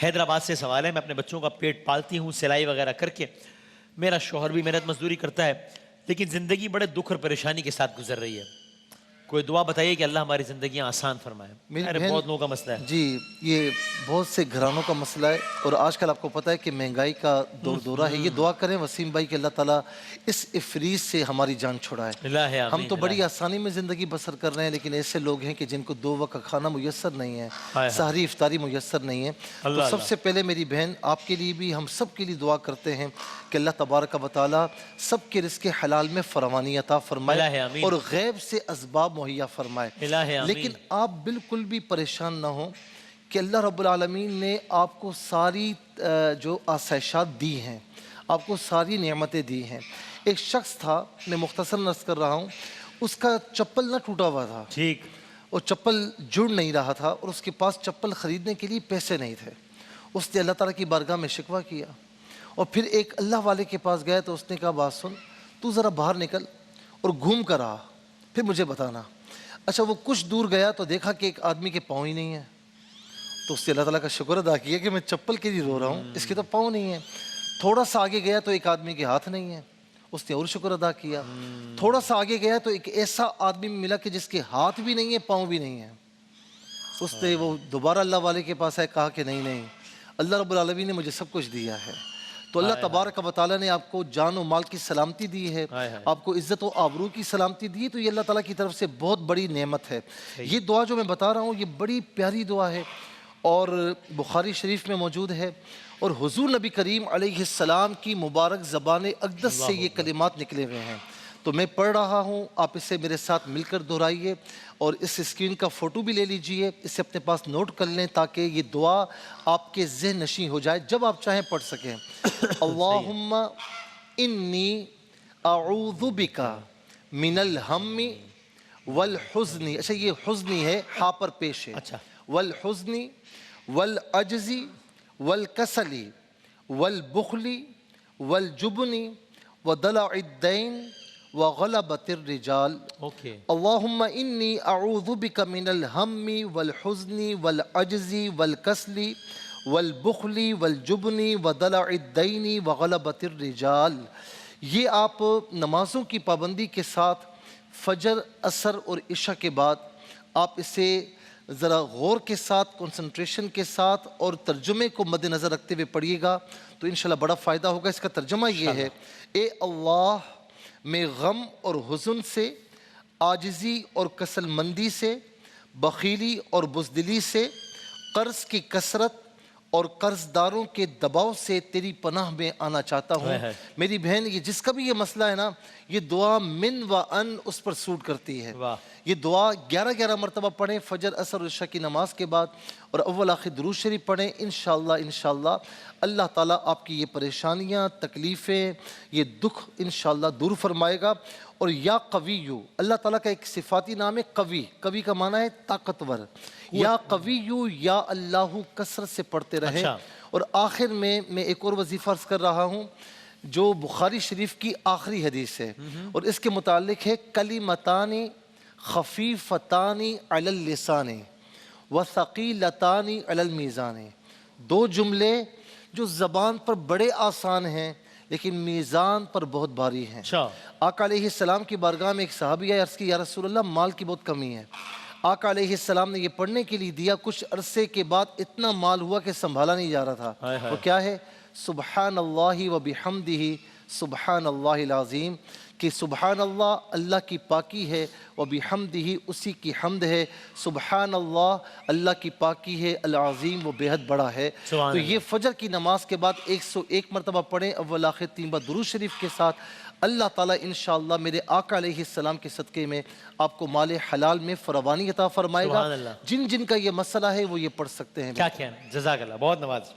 حیدرآباد سے سوال ہے. میں اپنے بچوں کا پیٹ پالتی ہوں سلائی وغیرہ کر کے. میرا شوہر بھی محنت مزدوری کرتا ہے لیکن زندگی بڑے دکھ اور پریشانی کے ساتھ گزر رہی ہے. کوئی دعا بتائیے کہ اللہ ہماری زندگیاں آسان فرمائے. میری بہن بہت لوگوں کا مسئلہ ہے. جی، یہ بہت سے گھرانوں کا مسئلہ ہے، اور آج کل آپ کو پتہ ہے کہ مہنگائی کا دور دورہ ہے. یہ دعا کریں وسیم بھائی کہ اللہ تعالیٰ اس افریز سے ہماری جان چھڑائے. الہ ہم آمین. تو بڑی آسانی میں زندگی بسر کر رہے ہیں، لیکن ایسے لوگ ہیں کہ جن کو 2 وقت کا کھانا میسر نہیں ہے، سحری افطاری میسر نہیں ہے. تو سب سے پہلے میری بہن آپ کے لیے بھی، ہم سب کے لیے دعا کرتے ہیں کہ اللہ تبارک و تعالیٰ سب کے رزق حلال میں فراوانی عطا فرمائے اور غیب سے اسباب مہیا فرمائے. لیکن آپ بالکل بھی پریشان نہ ہوں کہ اللہ رب العالمین نے آپ کو ساری جو آسائشات دی ہیں، آپ کو ساری نعمتیں دی ہیں. ایک شخص تھا، میں مختصر عرض کر رہا ہوں، اس کا چپل نہ ٹوٹا ہوا تھا، ٹھیک، اور چپل جڑ نہیں رہا تھا، اور اس کے پاس چپل خریدنے کے لیے پیسے نہیں تھے. اس نے اللہ تعالیٰ کی بارگاہ میں شکوہ کیا، اور پھر ایک اللہ والے کے پاس گئے تو اس نے کہا بات سن، تو ذرا باہر نکل اور گھوم کر آ، پھر مجھے بتانا. اچھا وہ کچھ دور گیا تو دیکھا کہ ایک آدمی کے پاؤں ہی نہیں ہے. تو اس نے اللہ تعالیٰ کا شکر ادا کیا کہ میں چپل کے لیے رو رہا ہوں، اس کے تو پاؤں نہیں ہیں. تھوڑا سا آگے گیا تو ایک آدمی کے ہاتھ نہیں ہے. اس نے اور شکر ادا کیا. تھوڑا سا آگے گیا تو ایک ایسا آدمی ملا کہ جس کے ہاتھ بھی نہیں ہے، پاؤں بھی نہیں ہے. اس نے وہ دوبارہ اللہ والے کے پاس ہے، کہا کہ نہیں، اللہ رب العالمین نے مجھے سب کچھ دیا ہے. تو اللہ تبارک و تعالیٰ نے آپ کو جان و مال کی سلامتی دی ہے، آپ کو عزت و آبرو کی سلامتی دی ہے، تو یہ اللہ تعالیٰ کی طرف سے بہت بڑی نعمت ہے. یہ دعا جو میں بتا رہا ہوں یہ بڑی پیاری دعا ہے، اور بخاری شریف میں موجود ہے، اور حضور نبی کریم علیہ السلام کی مبارک زبان اقدس سے یہ کلمات نکلے ہوئے ہیں. تو میں پڑھ رہا ہوں، آپ اسے میرے ساتھ مل کر دہرائیے، اور اس اسکرین کا فوٹو بھی لے لیجئے، اسے اپنے پاس نوٹ کر لیں تاکہ یہ دعا آپ کے ذہن نشین ہو جائے، جب آپ چاہیں پڑھ سکیں. اللہم انی اعوذ بکا من الہم والحزن. اچھا یہ حزنی ہے، ہاں پر پیش ہے. والحزن والعجز والکسل والبخل والجبن ودلع الدین وغلبت الرجال. اللہم انی اعوذ بک من الہم والحزن والعجز والکسل والبخل والجبن ودلع الدین وغلبت الرجال. یہ آپ نمازوں کی پابندی کے ساتھ فجر، عصر اور عشاء کے بعد آپ اسے ذرا غور کے ساتھ، کنسنٹریشن کے ساتھ اور ترجمے کو مد نظر رکھتے ہوئے پڑھیے گا تو انشاءاللہ بڑا فائدہ ہوگا. اس کا ترجمہ یہ ہے: اے اللہ، میں غم اور حزن سے، عاجزی اور کسل مندی سے، بخیلی اور بزدلی سے، قرض کی کثرت اور قرض داروں کے دباؤ سے تیری پناہ میں آنا چاہتا ہوں. میری بہن، یہ جس کا بھی یہ مسئلہ ہے نا، یہ دعا من و ان اس پر سوٹ کرتی ہے. یہ دعا 11 مرتبہ پڑھیں فجر، عصر اور عشاء کی نماز کے بعد، اور اول آخر درود شریف پڑھیں. انشاءاللہ اللہ تعالیٰ آپ کی یہ پریشانیاں، تکلیفیں، یہ دکھ انشاءاللہ دور فرمائے گا. اور یا قویو، اللہ تعالیٰ کا ایک صفاتی نام ہے قوی. قوی کا معنی ہے طاقتور. یا قویو یا اللہ کثرت سے پڑھتے رہیں. اور آخر میں ایک اور وظیفہ عرض کر رہا ہوں جو بخاری شریف کی آخری حدیث ہے، اور اس کے متعلق ہے: کلمتان خفیفتان علی اللسان وثقیلتان علی المیزان. 2 جملے جو زبان پر بڑے آسان ہیں لیکن میزان پر بہت بھاری ہیں. آقا علیہ السلام کی بارگاہ میں ایک صحابی آئے، عرض کی یا رسول اللہ مال کی بہت کمی ہے. آقا علیہ السلام نے یہ پڑھنے کے لیے دیا. کچھ عرصے کے بعد اتنا مال ہوا کہ سنبھالا نہیں جا رہا تھا. وہ کیا ہے؟ سبحان اللہ و بحمدہ سبحان اللہ العظیم. کہ سبحان اللہ، اللہ کی پاکی ہے، و بحمدہ، اسی کی حمد ہے، سبحان اللہ، اللہ کی پاکی ہے، العظیم، وہ بہت بڑا ہے. تو یہ فجر کی نماز کے بعد 101 مرتبہ پڑھیں اول آخر 3 بار درود شریف کے ساتھ. اللہ تعالیٰ انشاءاللہ میرے آقا علیہ السلام کے صدقے میں آپ کو مال حلال میں فراوانی عطا فرمائے گا. جن کا یہ مسئلہ ہے وہ یہ پڑھ سکتے ہیں. کیا جزاک اللہ. بہت نواز.